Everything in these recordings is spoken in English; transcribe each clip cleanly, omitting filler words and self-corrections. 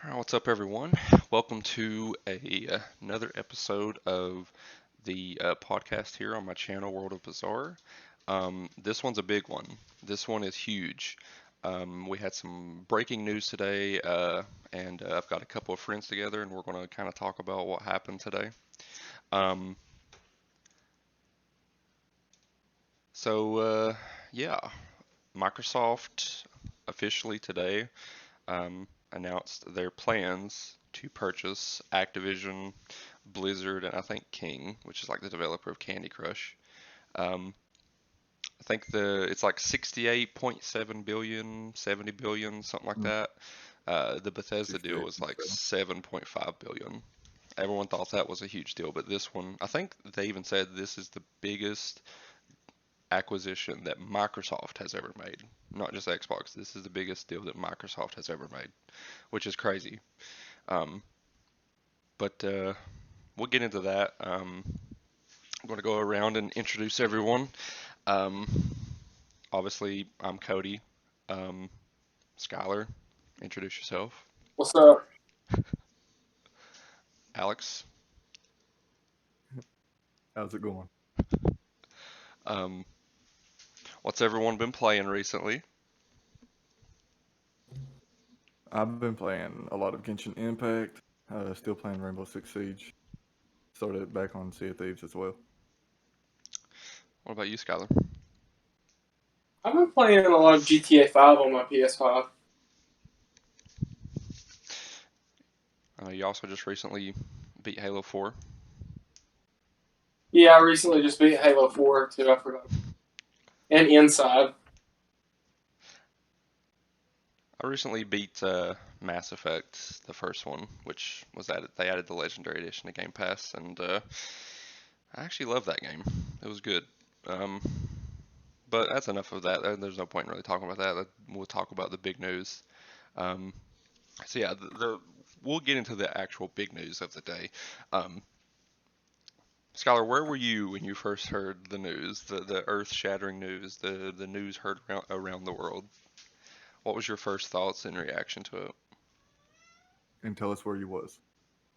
All right, what's up, everyone? Welcome to another episode of the podcast here on my channel, World of Bizarre. This one's a big one. This one is huge. We had some breaking news today, and I've got a couple of friends together, and we're going to kind of talk about what happened today. Um, so, yeah, Microsoft officially today announced their plans to purchase Activision, Blizzard, and I think King, which is like the developer of Candy Crush. Um, I think it's like 68.7 billion, 70 billion, something like Mm, that. The Bethesda deal was like 68.7. 7.5 billion. Everyone thought that was a huge deal, but this one, I think they even said this is the biggest acquisition that Microsoft has ever made. Not just Xbox. This is the biggest deal that Microsoft has ever made, which is crazy. Um, but we'll get into that. I'm going to go around and introduce everyone. Um, Obviously, I'm Cody. Um, Skylar, introduce yourself. What's up? Alex. How's it going? Um, what's everyone been playing recently? I've been playing a lot of Genshin Impact. Still playing Rainbow Six Siege. Started back on Sea of Thieves as well. What about you, Skylar? I've been playing a lot of GTA 5 on my PS5. You also just recently beat Halo 4. Yeah, I recently just beat Halo 4 too. I forgot. And Inside. I recently beat Mass Effect, the first one, which was added. They added the Legendary Edition to Game Pass, and I actually love that game. It was good. Um, but that's enough of that. There's no point in really talking about that. We'll talk about the big news. Um, so yeah, we'll get into the actual big news of the day. Um, Skylar, where were you when you first heard the news, the earth-shattering news, the news heard around the world? What was your first thoughts and reaction to it? And tell us where you was.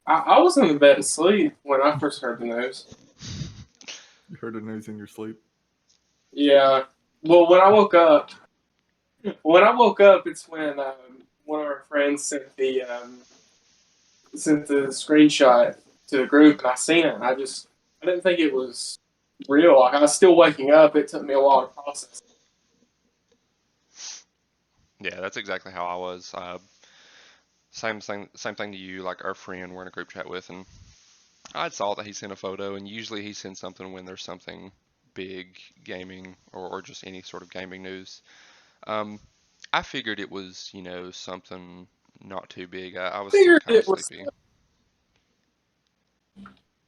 I was in the bed asleep when I first heard the news. You heard the news in your sleep? Yeah. Well, when I woke up, it's when one of our friends sent the screenshot to the group, and I seen it. And I didn't think it was real. Like I was still waking up. It took me a while to process. Yeah, that's exactly how I was. Same thing to you. Like our friend we're in a group chat with, and I saw that he sent a photo, and usually he sends something when there's something big gaming or just any sort of gaming news. Um, I figured it was, something not too big. I was still Figured kind of it was. sleepy.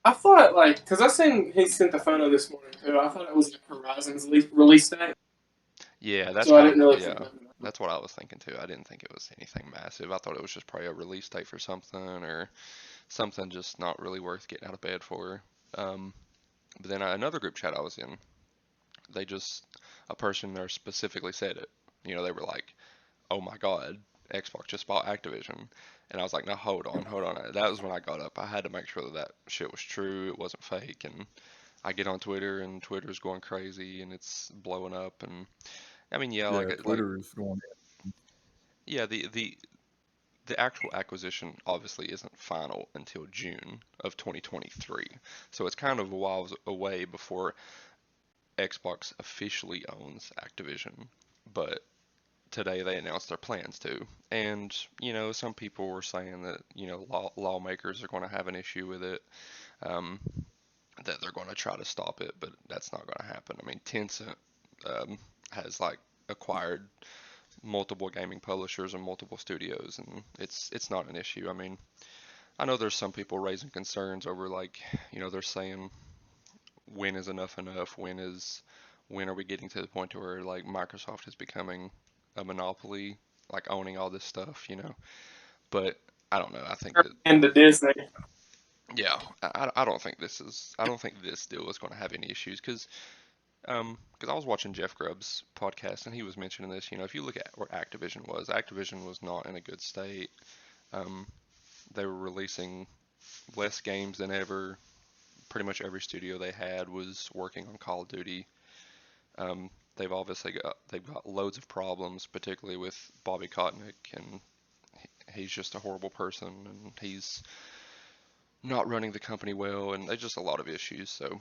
I thought because I seen he sent the photo this morning too. I thought it was like Horizon's release date, Yeah, that's so I kind of, didn't really think yeah, nothing of it. that's what I was thinking too. I didn't think it was anything massive. I thought it was just probably a release date for something or something just not really worth getting out of bed for. But then another group chat I was in, a person there specifically said it. They were like, oh my God, Xbox just bought Activision. And I was like, no, hold on. That was when I got up. I had to make sure that that shit was true, it wasn't fake. And I get on Twitter, and Twitter's going crazy, and it's blowing up. And I mean, yeah, Yeah, like Twitter is going. yeah, the actual acquisition obviously isn't final until June of 2023. So it's kind of a while away before Xbox officially owns Activision. But today they announced their plans to. And, some people were saying that, lawmakers are going to have an issue with it, um, that they're going to try to stop it, but that's not going to happen. I mean, Tencent has like acquired multiple gaming publishers and multiple studios, and it's not an issue. I mean, I know there's some people raising concerns over like, they're saying when is enough enough? When are we getting to the point where like Microsoft is becoming a monopoly, like owning all this stuff? But I don't know. I think that Into Disney. yeah, I don't think I don't think this deal is going to have any issues because I was watching Jeff Grubb's podcast and he was mentioning this. If you look at where Activision was not in a good state. Um, they were releasing less games than ever. Pretty much every studio they had was working on Call of Duty. They've got loads of problems, particularly with Bobby Kotick, and he's just a horrible person, and he's not running the company well, and there's just a lot of issues. So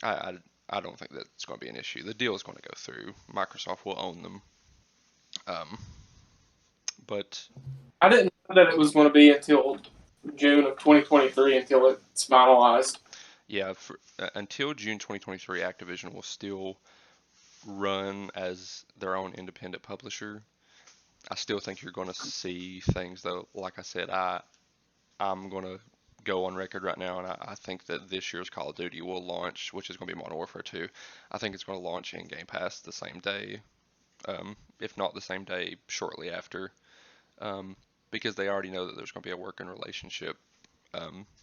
I I, I don't think that's going to be an issue. The deal is going to go through. Microsoft will own them. Um, but I didn't know that it was going to be until June of 2023 until it's finalized. yeah, until June 2023, Activision will still run as their own independent publisher. I still think you're going to see things though. Like I said, I'm going to go on record right now, and I think that this year's Call of Duty will launch, which is going to be Modern Warfare 2. I think it's going to launch in Game Pass the same day, if not the same day, shortly after, um, because they already know that there's going to be a working relationship.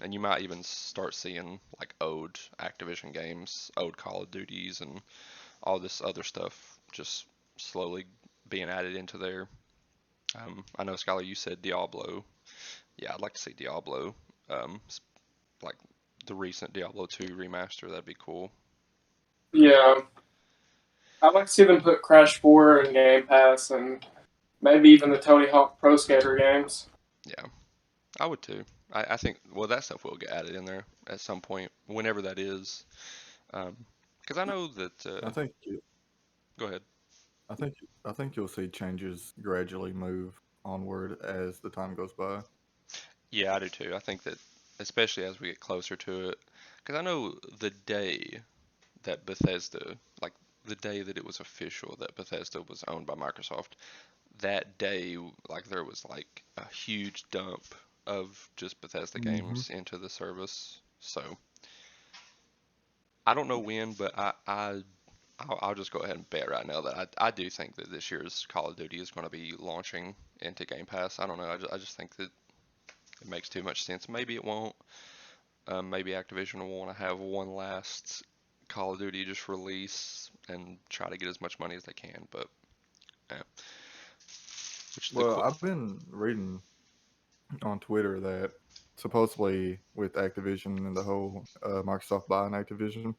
And you might even start seeing like old Activision games, old Call of Duties, and all this other stuff just slowly being added into there. I know, Skylar, you said Diablo. Yeah, I'd like to see Diablo, um, like the recent Diablo 2 remaster. That'd be cool. Yeah, I'd like to see them put Crash 4 in Game Pass and maybe even the Tony Hawk Pro Skater games. Yeah, I would too. I think, well, that stuff will get added in there at some point, whenever that is. Because I know that. I think you, Go ahead. I think you'll see changes gradually move onward as the time goes by. Yeah, I do too. I think that, especially as we get closer to it, because I know the day that Bethesda, like the day that it was official that Bethesda was owned by Microsoft, that day, like there was like a huge dump of just Bethesda Hmm. games into the service. So I don't know when, but I'll just go ahead and bet right now that I do think that this year's Call of Duty is going to be launching into Game Pass. I don't know. I just think that it makes too much sense. Maybe it won't. Maybe Activision will want to have one last Call of Duty just release and try to get as much money as they can. But yeah. Which the Well, I've been reading on Twitter that supposedly with Activision and the whole Microsoft buying Activision,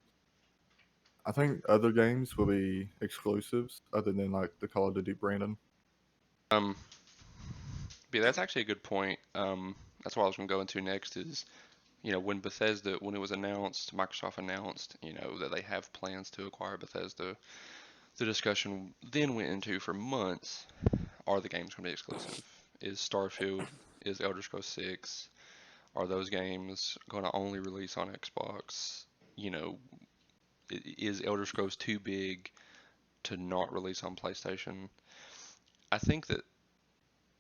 I think other games will be exclusives other than like the Call of Duty branding. um, yeah, that's actually a good point. That's what I was going to go into next is, when Bethesda, when it was announced, Microsoft announced, that they have plans to acquire Bethesda. The discussion then went into for months, are the games going to be exclusive? Is Starfield, is Elder Scrolls 6, are those games going to only release on Xbox? You know, is Elder Scrolls too big to not release on PlayStation? I think that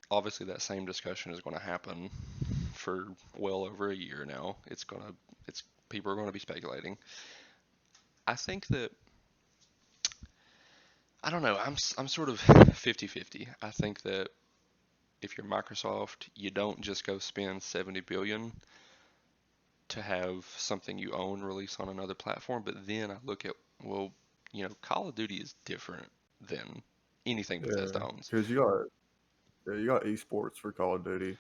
obviously that same discussion is going to happen for well over a year now. It's people are going to be speculating. I think that I don't know. I'm sort of 50-50. I think that if you're Microsoft, you don't just go spend 70 billion to have something you own release on another platform, but then I look at, well, Call of Duty is different than anything Bethesda Yeah, owns. because you got esports for Call of Duty.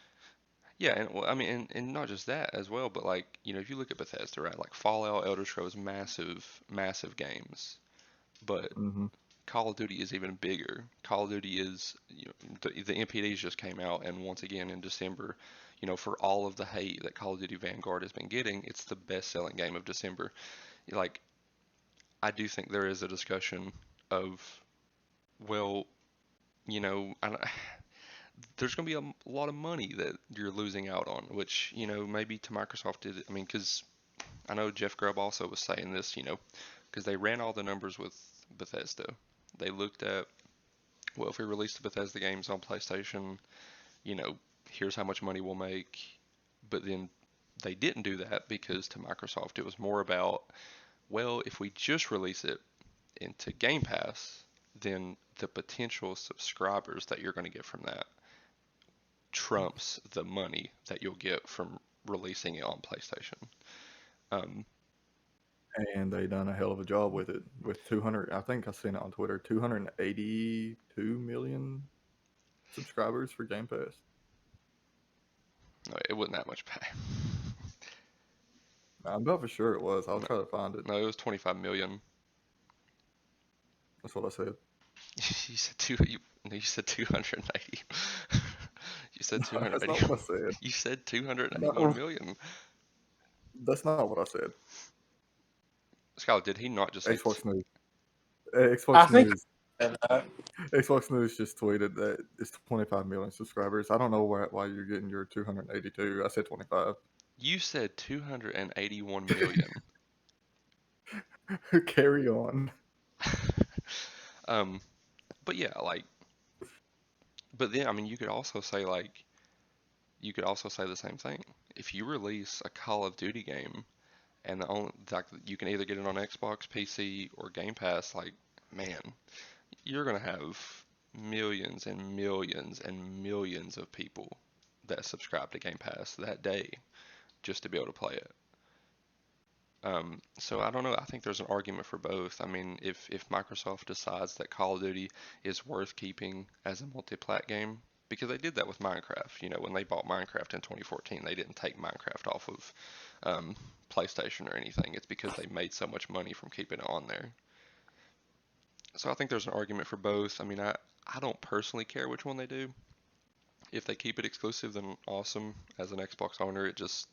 Yeah, and well, I mean, and not just that as well, but like, if you look at Bethesda, right, like Fallout, Elder Scrolls, massive, massive games, but Hmm. Call of Duty is even bigger. Call of Duty is, the NPDs just came out, and once again in December, for all of the hate that Call of Duty Vanguard has been getting, it's the best-selling game of December. Like, I do think there is a discussion of, well, there's going to be a lot of money that you're losing out on, which, maybe to Microsoft did. I mean, because I know Jeff Grubb also was saying this, because they ran all the numbers with Bethesda. They looked at, well, if we release the Bethesda games on PlayStation, you know, here's how much money we'll make. But then they didn't do that because to Microsoft it was more about, well, if we just release it into Game Pass, then the potential subscribers that you're going to get from that trumps the money that you'll get from releasing it on PlayStation. Um, And they done a hell of a job with it. With 200, I think I seen it on Twitter, 282 million subscribers for Game Pass. No, it wasn't that much pay. I'm about for sure it was. I'll No, try to find it. no, it was 25 million. That's what I said. You said two. No, you said 280. You said No, that's 280. not what I said. You said 281 No, million. that's not what I said. Skylar, did he not just say? Xbox News. I Xbox think News. I said that. Xbox News just tweeted that it's 25 million subscribers. I don't know why you're getting your 282. I said 25. You said 281 million. Carry on. Um, but yeah, like, but then I mean, you could also say the same thing. If you release a Call of Duty game and the only like you can either get it on Xbox, PC, or Game Pass, like, man, you're gonna have millions and millions and millions of people that subscribe to Game Pass that day just to be able to play it. So I don't know. I think there's an argument for both. I mean, if Microsoft decides that Call of Duty is worth keeping as a multi-plat game, because they did that with Minecraft. You know, when they bought Minecraft in 2014, they didn't take Minecraft off of um, PlayStation or anything. It's because they made so much money from keeping it on there. So I think there's an argument for both. I mean, I don't personally care which one they do. If they keep it exclusive, then awesome. As an Xbox owner, it just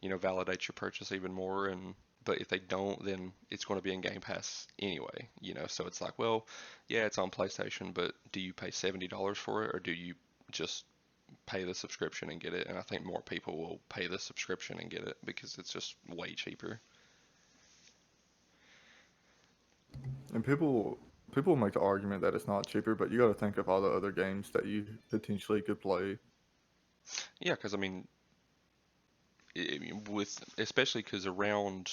validates your purchase even more. And but if they don't, then it's going to be in Game Pass anyway. So it's like, well, yeah, it's on PlayStation, but do you pay $70 for it, or do you just pay the subscription and get it? And I think more people will pay the subscription and get it because it's just way cheaper. And people make the argument that it's not cheaper, but you got to think of all the other games that you potentially could play. Yeah, because I mean, with especially because around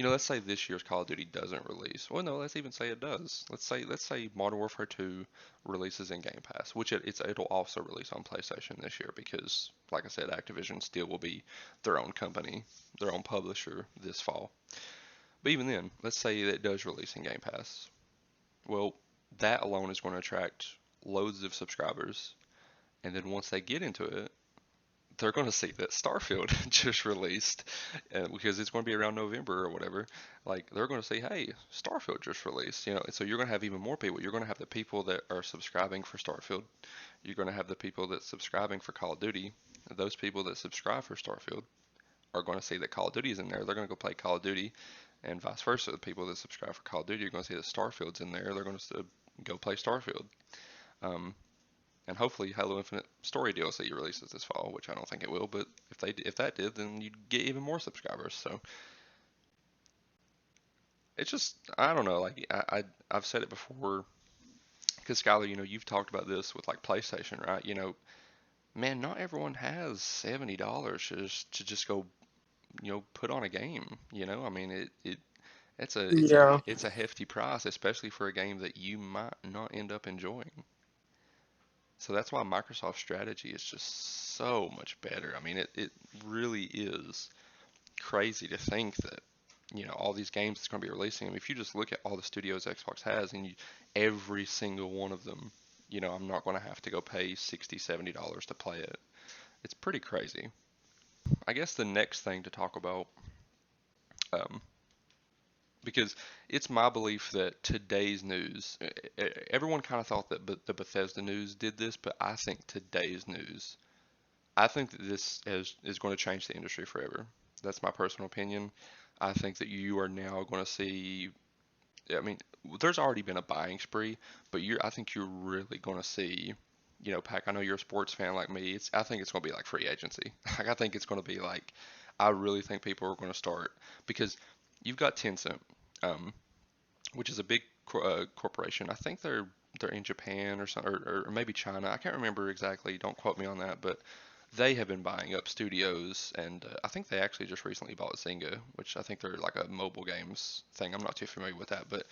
let's say this year's Call of Duty doesn't release. Well, no, let's even say it does. Let's say Modern Warfare 2 releases in Game Pass, which it'll also release on PlayStation this year because, like I said, Activision still will be their own company, their own publisher this fall. But even then, let's say that it does release in Game Pass. Well, that alone is going to attract loads of subscribers, and then once they get into it, they're going to see that Starfield just released, because it's going to be around November or whatever. Like they're going to say, "Hey, Starfield just released," and so you're going to have even more people. You're going to have the people that are subscribing for Starfield. You're going to have the people that subscribing for Call of Duty. Those people that subscribe for Starfield are going to see that Call of Duty is in there. They're going to go play Call of Duty, and vice versa. The people that subscribe for Call of Duty are going to see that Starfield's in there. They're going to go play Starfield. Um, and hopefully Halo Infinite Story DLC releases this fall, which I don't think it will, but if that did, then you'd get even more subscribers. So it's just I don't know. Like I've said it before, because Skylar, you've talked about this with like PlayStation, right? Man, not everyone has $70 to just go put on a game. I mean it's a it's a Yeah. it's a hefty price, especially for a game that you might not end up enjoying. So that's why Microsoft's strategy is just so much better. I mean, it really is crazy to think that, all these games that's going to be releasing. I mean, if you just look at all the studios Xbox has and every single one of them, I'm not going to have to go pay $60, $70 to play it. It's pretty crazy. I guess the next thing to talk about, um, because it's my belief that today's news, everyone kind of thought that the Bethesda news did this, but I think today's news I think that this is going to change the industry forever. That's my personal opinion. I think that you are now going to see. I mean, there's already been a buying spree, but I think you're really going to see. Pack. I know you're a sports fan like me. I think it's going to be like free agency. Like I think it's going to be like. I really think people are going to start because you've got Tencent, um, which is a big corporation. I think they're in Japan or something, or maybe China. I can't remember exactly. Don't quote me on that, but they have been buying up studios, and I think they actually just recently bought Zynga, which I think they're like a mobile games thing. I'm not too familiar with that, but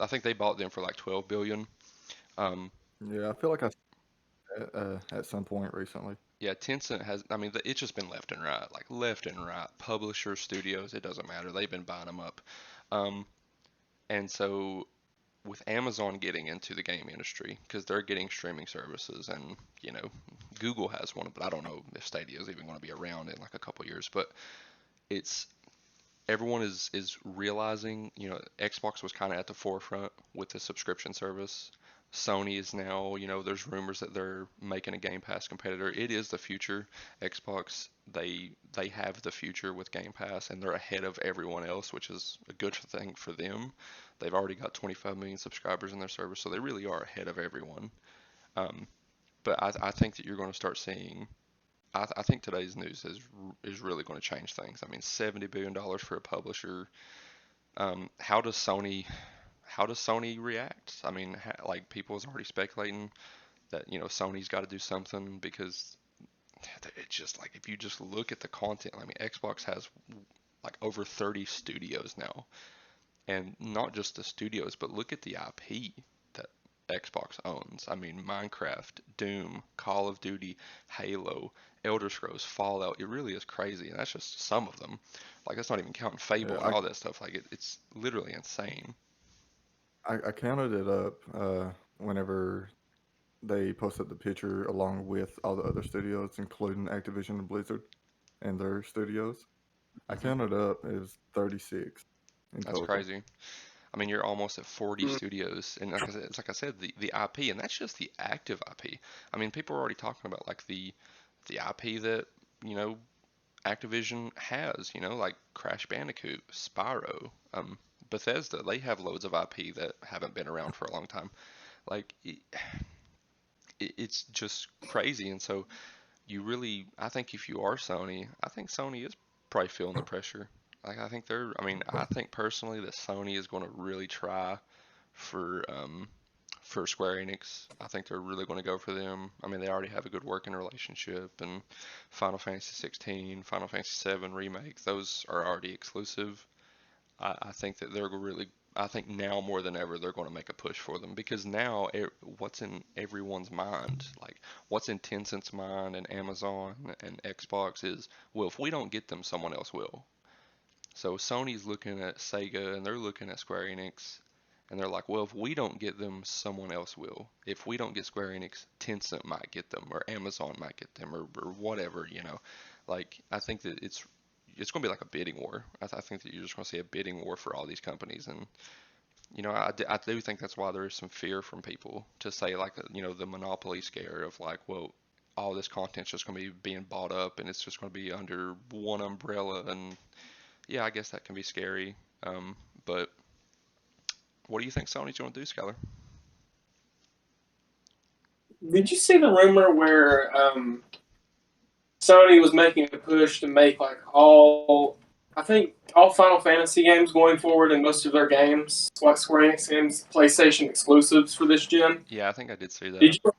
I think they bought them for like 12 billion. Um, Yeah, I feel like I saw that, at some point recently. yeah, Tencent has. I mean, it's just been left and right, like left and right. Publishers, studios, it doesn't matter. They've been buying them up, um, and so with Amazon getting into the game industry, because they're getting streaming services, and Google has one, but I don't know if Stadia is even going to be around in like a couple years. But it's everyone is realizing, Xbox was kind of at the forefront with the subscription service. Sony is now, there's rumors that they're making a Game Pass competitor. It is the future. Xbox, they have the future with Game Pass, and they're ahead of everyone else, which is a good thing for them. They've already got 25 million subscribers in their service, so they really are ahead of everyone. Um, but I think that you're going to start seeing. I think today's news is really going to change things. I mean, $70 billion for a publisher. How does Sony react? I mean, like people is already speculating that Sony's got to do something, because it's just like if you just look at the content. I mean, Xbox has like over 30 studios now, and not just the studios, but look at the IP that Xbox owns. I mean, Minecraft, Doom, Call of Duty, Halo, Elder Scrolls, Fallout. It really is crazy, and that's just some of them. Like that's not even counting Yeah, Fable and all that stuff. Like it's literally insane. I counted it up whenever they posted the picture along with all the other studios, including Activision and Blizzard and their studios. I Hmm. counted up is 36 in That's total. crazy. I mean, you're almost at 40 studios, and like I said, the IP, and that's just the active IP. I mean, people are already talking about like the IP that you know Activision has, like Crash Bandicoot, Spyro, Bethesda. They have loads of IP that haven't been around for a long time. Like it's just crazy, and so I think if you are Sony, I think Sony is probably feeling the pressure. Like I mean, I think personally that Sony is going to really try for Square Enix. I think they're really going to go for them. I mean, they already have a good working relationship, and Final Fantasy 16, Final Fantasy 7 remake, those are already exclusive. I think that they're really, I think now more than ever they're going to make a push for them, because now what's in everyone's mind, like what's in Tencent's mind and Amazon and Xbox is, well, if we don't get them, someone else will. So Sony's looking at Sega and they're looking at Square Enix, and they're like, well, if we don't get them, someone else will. If we don't get Square Enix, Tencent might get them, or Amazon might get them, or whatever. Like, I think that it's going to be like a bidding war. I think that you're just going to see a bidding war for all these companies, and I do think that's why there is some fear from people to say like the monopoly scare of like, well, all this content's just going to be being bought up, and it's just going to be under one umbrella, and yeah, I guess that can be scary. But what do you think Sony's going to do, Skylar? Did you see the rumor where Sony was making a push to make like I think all Final Fantasy games going forward and most of their games, like Square Enix games, PlayStation exclusives for this gen? Yeah, I think I did see Did that. you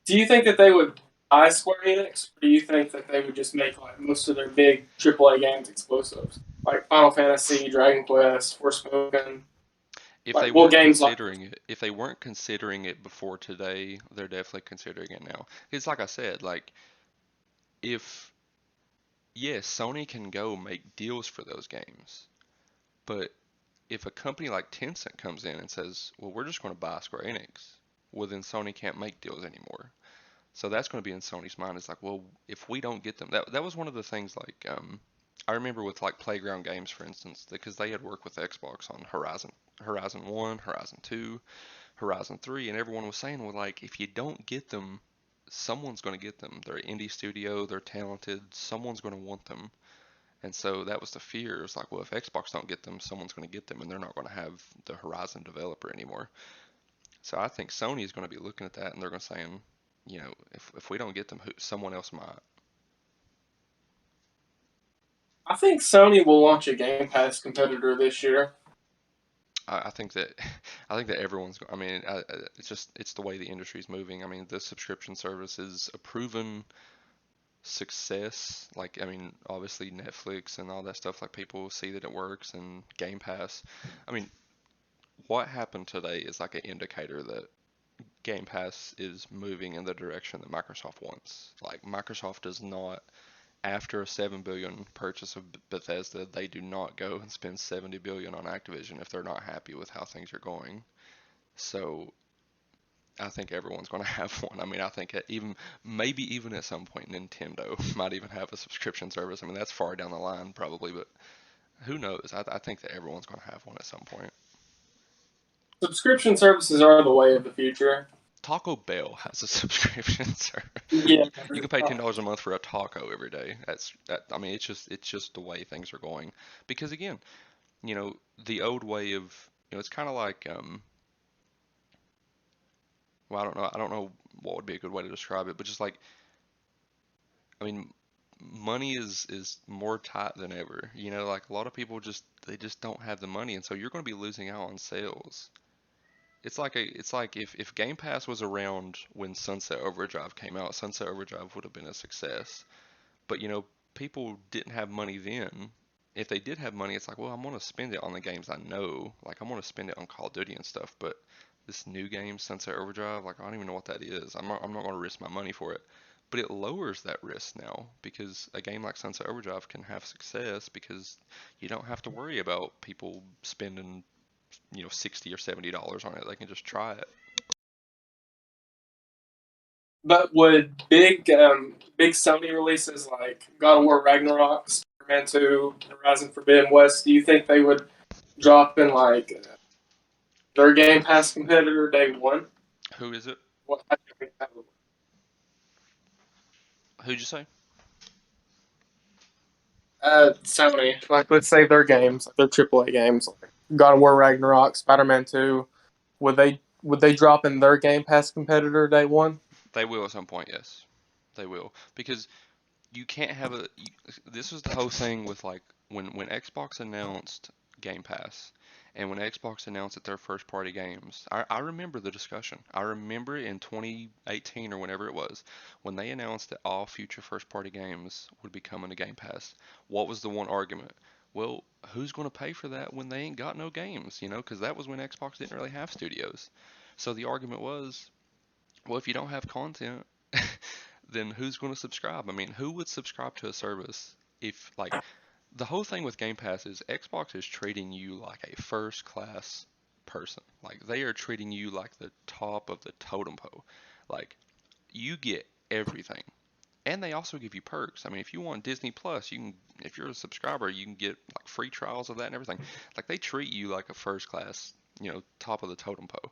Do you think that they would buy Square Enix, or do you think that they would just make like most of their big AAA games exclusives, like Final Fantasy, Dragon Quest, Forspoken, like well games like If they weren't considering it before today, they're definitely considering it now. It's like I said, like if yes, Sony can go make deals for those games, but if a company like Tencent comes in and says, "Well, we're just going to buy Square Enix," well then Sony can't make deals anymore. So that's going to be in Sony's mind. It's like, well, if we don't get them, that was one of the things. Like, I remember with like Playground Games, for instance, because they had worked with Xbox on Horizon One, Horizon Two, Horizon Three, and everyone was saying, well, like, if you don't get them, someone's going to get them. They're an indie studio, they're talented, someone's going to want them. And so that was the fear. It's like, well, if Xbox don't get them, someone's going to get them, and they're not going to have the Horizon developer anymore. So I think Sony is going to be looking at that, and they're going to saying, if we don't get them, someone else might. I think Sony will launch a Game Pass competitor this year. I think that I think that everyone's. I mean, it's the way the industry is moving. I mean, the subscription service is a proven success. Like, I mean, obviously Netflix and all that stuff. Like, people see that it works, and Game Pass. I mean, what happened today is like an indicator that Game Pass is moving in the direction that Microsoft wants. Like, Microsoft does not after a 7 billion purchase of Bethesda, they do not go and spend 70 billion on Activision if they're not happy with how things are going. So I think everyone's going to have one. I mean, I think even maybe even at some point Nintendo might even have a subscription service. I mean, that's far down the line probably, but who knows? I think that everyone's going to have one at some point. Subscription services are the way of the future. Taco Bell has a subscription service. Yeah. You can pay $10 a month for a taco every day. I mean, it's just the way things are going. Because again, the old way of, it's kind of like well, I don't know what would be a good way to describe it, but just like, I mean, money is more tight than ever. Like a lot of people they just don't have the money, and so you're going to be losing out on sales. It's like if Game Pass was around when Sunset Overdrive came out, Sunset Overdrive would have been a success. But people didn't have money then. If they did have money, it's like, well, I'm gonna spend it on the games I know. Like I'm gonna spend it on Call of Duty and stuff. But this new game, Sunset Overdrive, like I don't even know what that is. I'm not gonna risk my money for it. But it lowers that risk now because a game like Sunset Overdrive can have success because you don't have to worry about people spending, $60 or $70 on it. They can just try it. But would big Sony releases like God of War Ragnarok, Spider-Man 2, Horizon Forbidden West, do you think they would drop in like their Game Pass competitor day one? Who is it? What how do you think that would work? Who'd you say? Sony, like let's say their games, like their AAA games, like God of War Ragnarok, Spider-Man 2, would they drop in their Game Pass competitor day one? They will at some point, yes. They will. Because you can't have this was the whole thing with like when Xbox announced Game Pass and when Xbox announced that their first party games. I remember the discussion. I remember in 2018 or whenever it was when they announced that all future first party games would be coming to Game Pass. What was the one argument? Well, who's going to pay for that when they ain't got no games, because that was when Xbox didn't really have studios. So the argument was, well, if you don't have content, then who's going to subscribe? I mean, who would subscribe to a service if, like, the whole thing with Game Pass is Xbox is treating you like a first class person. Like, they are treating you like the top of the totem pole. Like, you get everything. And they also give you perks. I mean, if you want Disney Plus, if you're a subscriber, you can get like free trials of that and everything. Like, they treat you like a first class, top of the totem pole.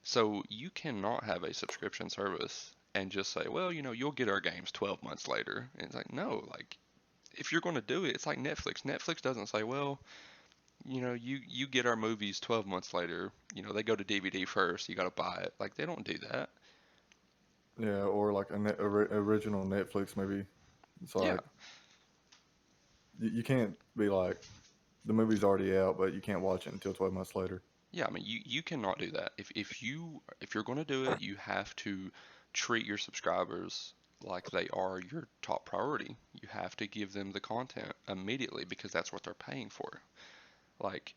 So you cannot have a subscription service and just say, well, you'll get our games 12 months later. And it's like, no, like if you're going to do it, it's like Netflix. Netflix doesn't say, well, you get our movies 12 months later. They go to DVD first. You got to buy it. Like they don't do that. Yeah, or like original Netflix maybe. It's Yeah. like you can't be like the movie's already out, but you can't watch it until 12 months later. Yeah, I mean, you cannot do that. If you're going to do it, you have to treat your subscribers like they are your top priority. You have to give them the content immediately because that's what they're paying for. Like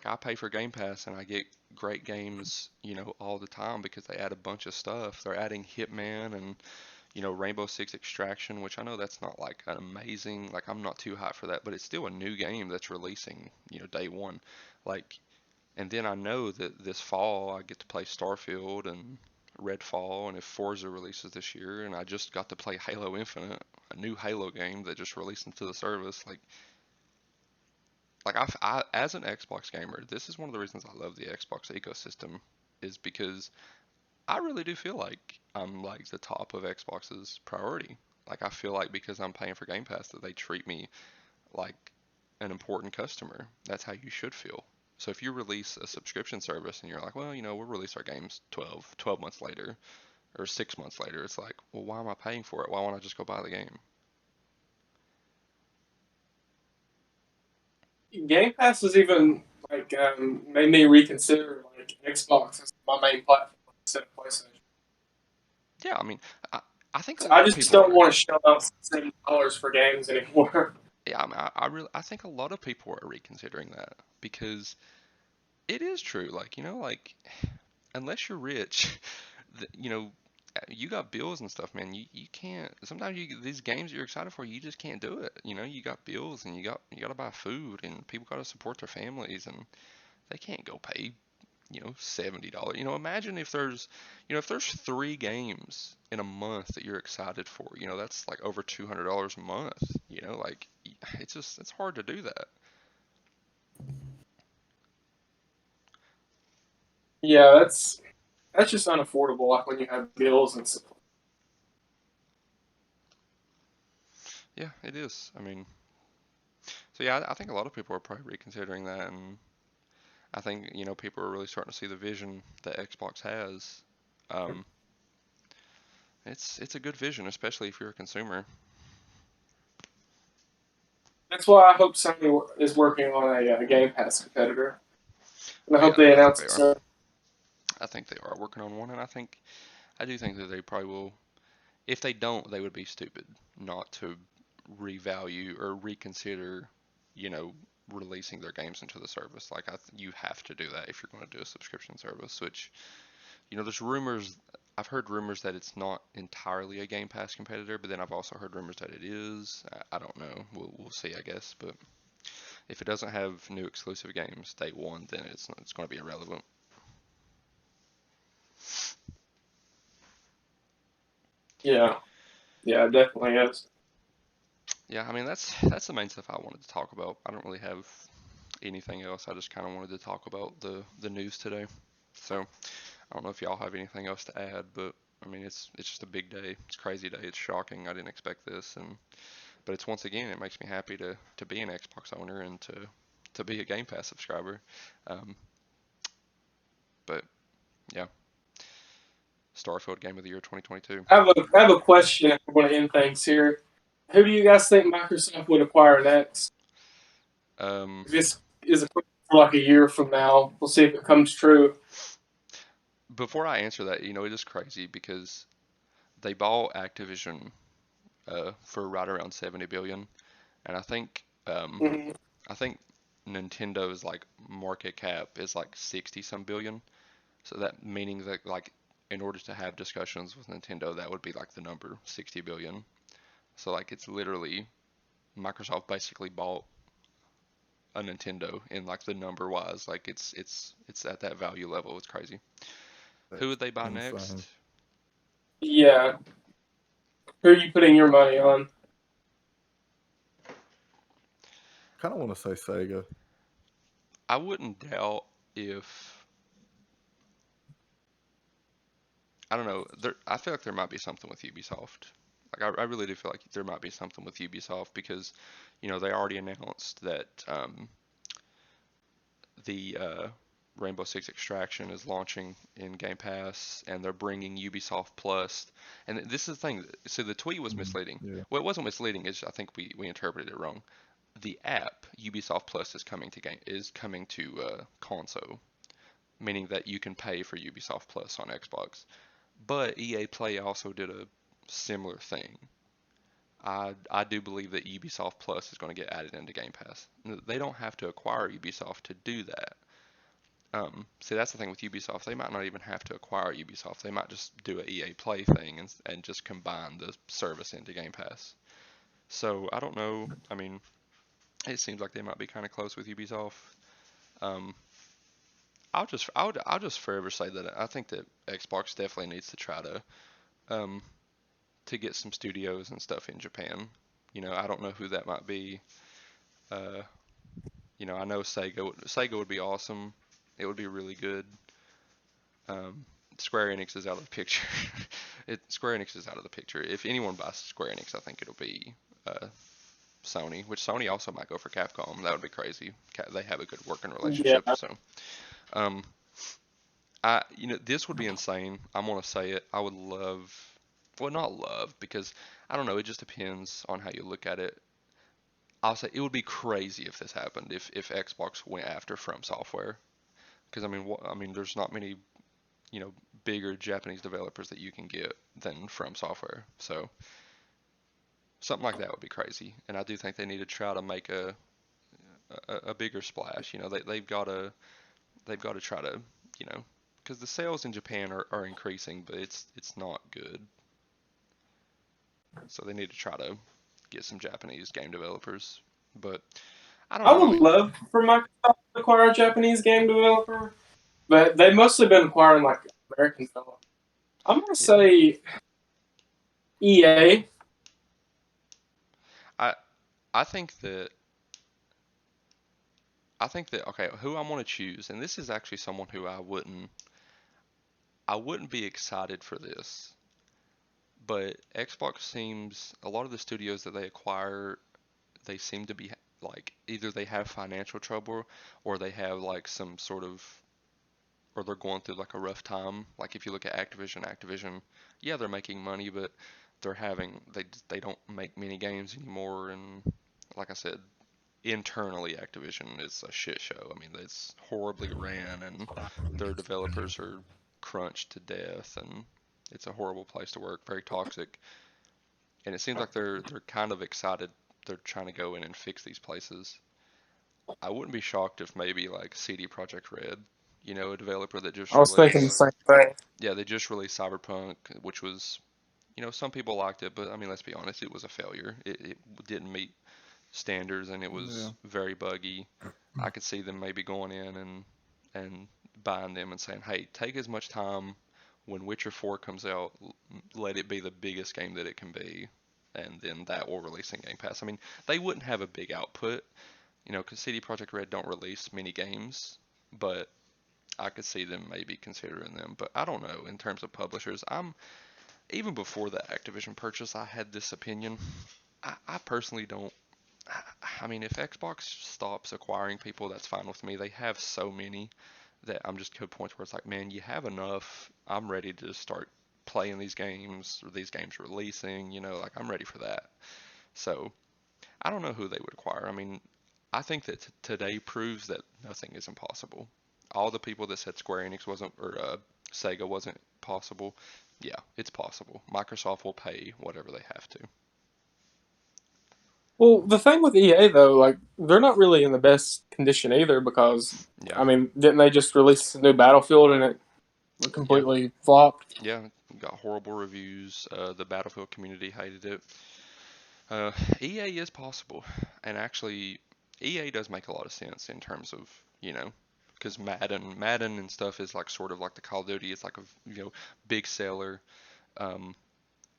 I pay for Game Pass and I get great games, all the time because they add a bunch of stuff. They're adding Hitman and, Rainbow Six Extraction, which I know that's not like an amazing, like I'm not too hot for that, but it's still a new game that's releasing, day one. Like, and then I know that this fall I get to play Starfield and Redfall, and if Forza releases this year, and I just got to play Halo Infinite, a new Halo game that just released into the service, like as an Xbox gamer, this is one of the reasons I love the Xbox ecosystem, is because I really do feel like I'm like the top of Xbox's priority. Like I feel like because I'm paying for Game Pass that they treat me like an important customer. That's how you should feel. So if you release a subscription service and you're like, well, we'll release our games 12 months later or 6 months later, it's like, well, why am I paying for it? Why won't I just go buy the game? Game Pass has even like made me reconsider like Xbox as my main platform instead of PlayStation. Yeah, I mean, I, I think a So lot I of just people don't are. want to shell out $70 for games anymore. Yeah, I mean, I think a lot of people are reconsidering that because it is true. Like, unless you're rich, you know, you got bills and stuff, man. You can't. Sometimes these games you're excited for, you just can't do it. You know, you got bills and you got to buy food and people got to support their families and they can't go pay $70. Imagine if there's 3 games in a month that you're excited for. That's like over $200 a month. Like it's hard to do that. Yeah, that's just unaffordable. Like when you have bills and stuff. Yeah, it is. I mean, so yeah, I think a lot of people are probably reconsidering that, and I think people are really starting to see the vision that Xbox has. Um, it's a good vision, especially if you're a consumer. That's why I hope Sony is working on a Game Pass competitor, and I Oh hope yeah, they I think announce they it are. soon. I think they are working on one, and I do think that they probably will. If they don't, they would be stupid not to revalue or reconsider, you know, releasing their games into the service. Like you have to do that if you're going to do a subscription service. Which there's rumors. I've heard rumors that it's not entirely a Game Pass competitor, but then I've also heard rumors that it is. I don't know. We'll see, I guess. But if it doesn't have new exclusive games day one, then it's going to be irrelevant. Yeah, yeah, it definitely is. Yeah, I mean that's the main stuff I wanted to talk about. I don't really have anything else. I just kind of wanted to talk about the news today. So I don't know if y'all have anything else to add, but I mean it's just a big day. It's a crazy day. It's shocking. I didn't expect this, and but it's once again it makes me happy to be an Xbox owner and to be a Game Pass subscriber. Um, but yeah, Starfield Game of the Year 2022. I have a question if we're going to end things here. Who do you guys think Microsoft would acquire next? Um, This is a question for like a year from now. We'll see if it comes true. Before I answer that, it is crazy because they bought Activision for right around 70 billion, and Hmm. I think Nintendo's like market cap is like 60 some billion. So that meaning that like in order to have discussions with Nintendo, that would be like the number 60 billion. So like it's literally Microsoft basically bought a Nintendo in like the number wise. Like it's at that value level. It's crazy. Who That's would they buy insane. next? Yeah. Who are you putting your money on? Kind of want to say Sega. I wouldn't doubt if I don't know. I feel like there might be something with Ubisoft. Like I really do feel like there might be something with Ubisoft because, they already announced that the Rainbow Six Extraction is launching in Game Pass, and they're bringing Ubisoft Plus. And this is the thing. So the tweet was Mhm. misleading. Yeah, Well, it wasn't misleading. It's I think we interpreted it wrong. The app Ubisoft Plus is coming to console, meaning that you can pay for Ubisoft Plus on Xbox. But EA Play also did a similar thing. I do believe that Ubisoft Plus is going to get added into Game Pass. They don't have to acquire Ubisoft to do that. See, that's the thing with Ubisoft. They might not even have to acquire Ubisoft. They might just do an EA Play thing and just combine the service into Game Pass. So I don't know. I mean, it seems like they might be kind of close with Ubisoft. Um, I'll just forever say that I think that Xbox definitely needs to try um, to get some studios and stuff in Japan. I don't know who that might be. Uh, I know Sega would be awesome. It would be really good. Um, Square Enix is out of the picture. Square Enix is out of the picture. If anyone buys Square Enix, I think it'll be Sony, which Sony also might go for Capcom. That would be crazy. They have a good working Yeah. relationship. So, um, this would be insane. I'm gonna say it. I would love, well, not love because I don't know. It just depends on how you look at it. I'll say it would be crazy if this happened. If Xbox went after From Software, because I mean, there's not many bigger Japanese developers that you can get than From Software. So something like that would be crazy. And I do think they need to try to make a bigger splash. They've got to try to you know because the sales in Japan are increasing, but it's not good. So they need to try to get some Japanese game developers. But I don't I know. I would mean, love for Microsoft to acquire a Japanese game developer, but they've mostly been acquiring like American stuff. I'm gonna yeah. say EA. I I think that okay, who I'm gonna choose, and this is actually someone who I wouldn't be excited for this, but Xbox seems a lot of the studios that they acquire, they seem to be like either they have financial trouble or they have like some sort of or they're going through like a rough time. Like if you look at Activision, yeah, they're making money, but they don't make many games anymore, and like I said, internally Activision is a shit show. I mean, it's horribly ran, and their developers are crunched to death, and it's a horrible place to work, very toxic. And it seems like they're kind of excited. They're trying to go in and fix these places. I wouldn't be shocked if maybe like CD Projekt Red, a developer that just I was thinking the released, same thing. yeah, they just released Cyberpunk, which was, some people liked it, but I mean, let's be honest, it was a failure. It didn't meet standards, and it Yeah. was very buggy. I could see them maybe going in and buying them and saying, "Hey, take as much time when Witcher 4 comes out, let it be the biggest game that it can be, and then that will release in Game Pass." I mean, they wouldn't have a big output, because CD Projekt Red don't release many games, but I could see them maybe considering them. But I don't know in terms of publishers. I'm even before the Activision purchase, I had this opinion. I personally don't. I mean, if Xbox stops acquiring people, that's fine with me. They have so many that I'm just to a point where it's like, man, you have enough. I'm ready to start playing these games or these games releasing. Like I'm ready for that. So I don't know who they would acquire. I mean, I think that today proves that nothing is impossible. All the people that said Square Enix wasn't or Sega wasn't possible, yeah, it's possible. Microsoft will pay whatever they have to. Well, the thing with EA though, like they're not really in the best condition either because Yeah, I mean, didn't they just release a new Battlefield and it yeah, completely flopped? yeah. Got horrible reviews. The Battlefield community hated it. Uh, EA is possible, and actually, EA does make a lot of sense in terms of because Madden and stuff is like sort of like the Call of Duty. It's like a big seller. Um,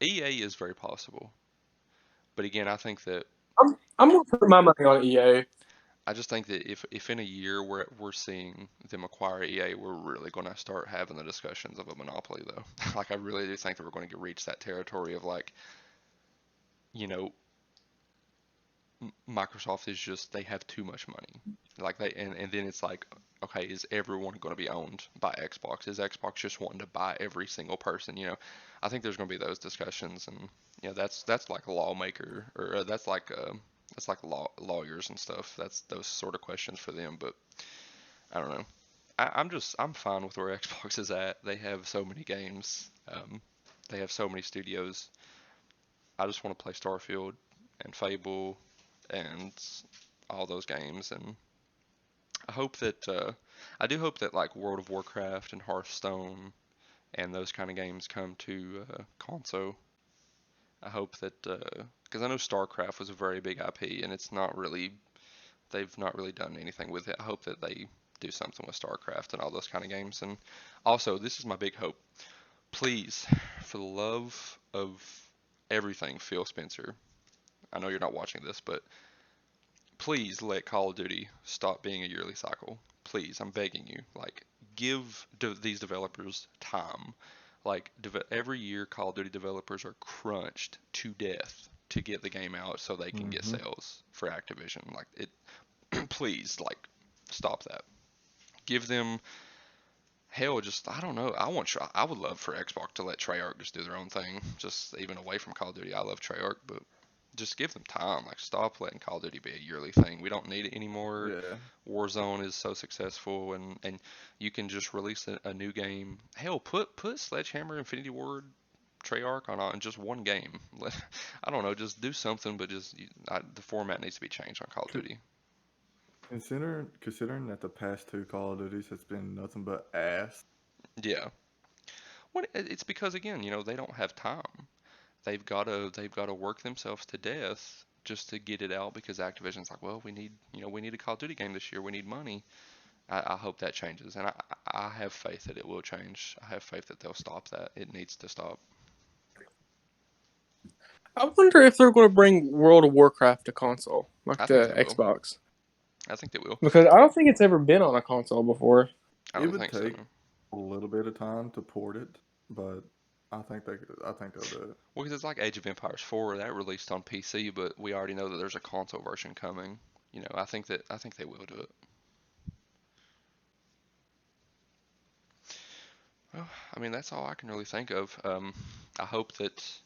EA is very possible, but again, I'm gonna put my money on EA. I just think that if in a year we're seeing them acquire EA, we're really going to start having the discussions of a monopoly, though. Like I really do think that we're going to reach that territory of like, you know, Microsoft is just they have too much money. Like and then it's like, okay, is everyone going to be owned by Xbox? Is Xbox just wanting to buy every single person? I think there's going to be those discussions, and that's like a lawmaker or that's like lawyers and stuff. That's those sort of questions for them. But I don't know. I'm fine with where Xbox is at. They have so many games. They have so many studios. I just want to play Starfield and Fable and all those games, and I hope that I do hope that like World of Warcraft and Hearthstone and those kind of games come to console. I hope that because I know StarCraft was a very big IP and they've not really done anything with it. I hope that they do something with StarCraft and all those kind of games. And also, this is my big hope. Please, for the love of everything, Phil Spencer. I know you're not watching this, but please let Call of Duty stop being a yearly cycle. Please, I'm begging you. Like, give these developers time. Like, every year, Call of Duty developers are crunched to death to get the game out so they can get Mm-hmm. sales for Activision. Like, please, like, stop that. Give them hell. Just I don't know. I would love for Xbox to let Treyarch just do their own thing, just even away from Call of Duty. I love Treyarch, but just give them time. Like, stop letting Call of Duty be a yearly thing. We don't need it anymore. Yeah. Warzone is so successful, and you can just release a new game. Hell, put Sledgehammer Infinity Ward Treyarch on just one game. I don't know, just do something, but the format needs to be changed on Call of Co- Duty. considering that the past two Call of Duties has been nothing but ass, Yeah. Well, it's because again, they don't have time. They've got to work themselves to death just to get it out because Activision's like, well, we need a Call of Duty game this year. We need money. I hope that changes, and I have faith that it will change. I have faith that they'll stop that. It needs to stop. I wonder if they're going to bring World of Warcraft to console, like I think the they will. Xbox, I think they will. because I don't think it's ever been on a console before. I It don't would think so. take a little bit of time to port it, but I think they'll do it. Well, because it's like Age of Empires 4 that released on PC, but we already know that there's a console version coming. I think they will do it. Well, I mean that's all I can really think of. I hope that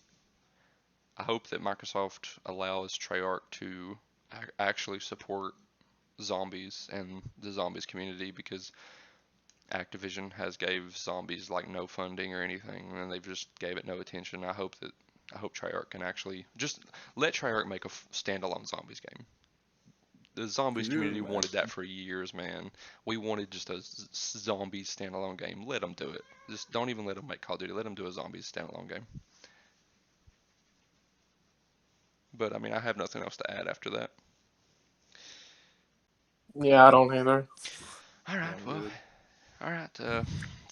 I hope that Microsoft allows Treyarch to actually support zombies and the zombies community because Activision has gave zombies like no funding or anything, and they've just gave it no attention. I hope Treyarch can actually just let Treyarch make a standalone zombies game. The Could zombies you community wanted that imagine? for years, man. We wanted just a zombies standalone game. Let them do it. Just don't even let them make Call of Duty. Let them do a zombies standalone game. But I mean, I have nothing else to add after that. Yeah, I don't either. All Yeah, right, I'm well, good. all right.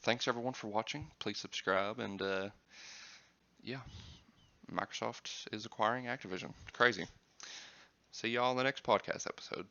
Thanks everyone for watching. Please subscribe, and yeah, Microsoft is acquiring Activision. Crazy. See y'all in the next podcast episode.